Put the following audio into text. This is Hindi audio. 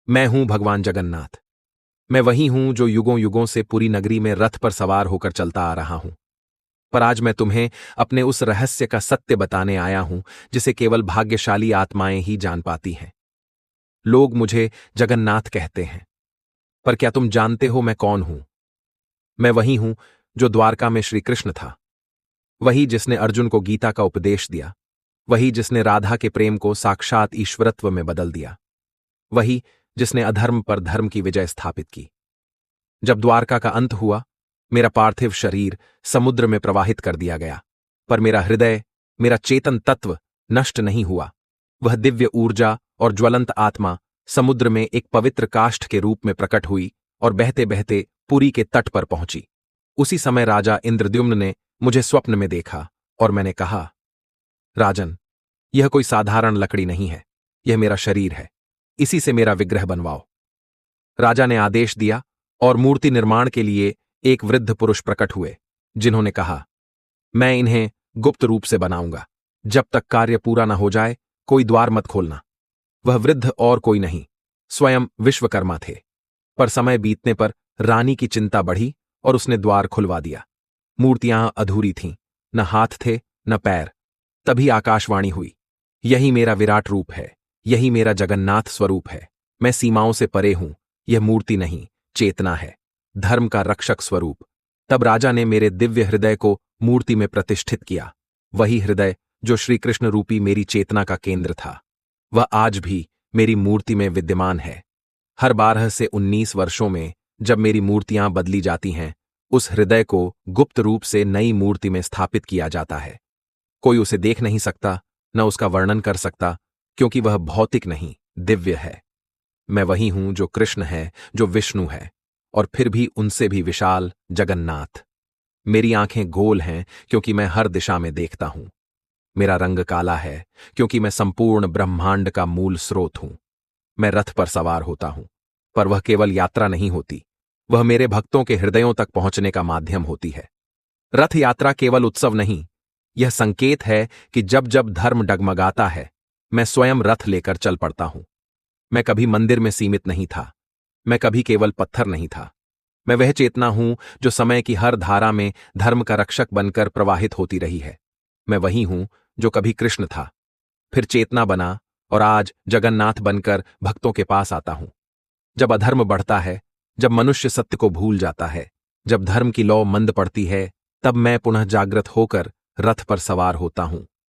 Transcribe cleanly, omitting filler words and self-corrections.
मैं हूं भगवान जगन्नाथ। मैं वही हूं जो युगों युगों से पूरी नगरी में रथ पर सवार होकर चलता आ रहा हूं। पर आज मैं तुम्हें अपने उस रहस्य का सत्य बताने आया हूं जिसे केवल भाग्यशाली आत्माएं ही जान पाती हैं। लोग मुझे जगन्नाथ कहते हैं, पर क्या तुम जानते हो मैं कौन हूं? मैं वही हूं जो द्वारका में श्री कृष्ण था, वही जिसने अर्जुन को गीता का उपदेश दिया, वही जिसने राधा के प्रेम को साक्षात ईश्वरत्व में बदल दिया, वही जिसने अधर्म पर धर्म की विजय स्थापित की। जब द्वारका का अंत हुआ, मेरा पार्थिव शरीर समुद्र में प्रवाहित कर दिया गया, पर मेरा हृदय, मेरा चेतन तत्व नष्ट नहीं हुआ। वह दिव्य ऊर्जा और ज्वलंत आत्मा समुद्र में एक पवित्र काष्ठ के रूप में प्रकट हुई और बहते बहते पुरी के तट पर पहुंची। उसी समय राजा इंद्रद्युम्न ने मुझे स्वप्न में देखा और मैंने कहा, राजन, यह कोई साधारण लकड़ी नहीं है, यह मेरा शरीर है, इसी से मेरा विग्रह बनवाओ। राजा ने आदेश दिया और मूर्ति निर्माण के लिए एक वृद्ध पुरुष प्रकट हुए, जिन्होंने कहा, मैं इन्हें गुप्त रूप से बनाऊंगा। जब तक कार्य पूरा न हो जाए कोई द्वार मत खोलना। वह वृद्ध और कोई नहीं, स्वयं विश्वकर्मा थे। पर समय बीतने पर रानी की चिंता बढ़ी और उसने द्वार खुलवा दिया। मूर्तियां अधूरी थीं, न हाथ थे न पैर। तभी आकाशवाणी हुई, यही मेरा विराट रूप है, यही मेरा जगन्नाथ स्वरूप है। मैं सीमाओं से परे हूं, यह मूर्ति नहीं, चेतना है, धर्म का रक्षक स्वरूप। तब राजा ने मेरे दिव्य हृदय को मूर्ति में प्रतिष्ठित किया, वही हृदय जो श्रीकृष्ण रूपी मेरी चेतना का केंद्र था। वह आज भी मेरी मूर्ति में विद्यमान है। हर 12 से 19 वर्षों में जब मेरी मूर्तियां बदली जाती हैं, उस हृदय को गुप्त रूप से नई मूर्ति में स्थापित किया जाता है। कोई उसे देख नहीं सकता, न उसका वर्णन कर सकता, क्योंकि वह भौतिक नहीं, दिव्य है। मैं वही हूं जो कृष्ण है, जो विष्णु है, और फिर भी उनसे भी विशाल जगन्नाथ। मेरी आंखें गोल हैं क्योंकि मैं हर दिशा में देखता हूं। मेरा रंग काला है क्योंकि मैं संपूर्ण ब्रह्मांड का मूल स्रोत हूं। मैं रथ पर सवार होता हूं, पर वह केवल यात्रा नहीं होती, वह मेरे भक्तों के हृदयों तक पहुंचने का माध्यम होती है। रथ यात्रा केवल उत्सव नहीं, यह संकेत है कि जब जब धर्म डगमगाता है, मैं स्वयं रथ लेकर चल पड़ता हूं। मैं कभी मंदिर में सीमित नहीं था, मैं कभी केवल पत्थर नहीं था। मैं वह चेतना हूं जो समय की हर धारा में धर्म का रक्षक बनकर प्रवाहित होती रही है। मैं वही हूं जो कभी कृष्ण था, फिर चेतना बना और आज जगन्नाथ बनकर भक्तों के पास आता हूं। जब अधर्म बढ़ता है, जब मनुष्य सत्य को भूल जाता है, जब धर्म की लौ मंद पड़ती है, तब मैं पुनः जागृत होकर रथ पर सवार होता हूं।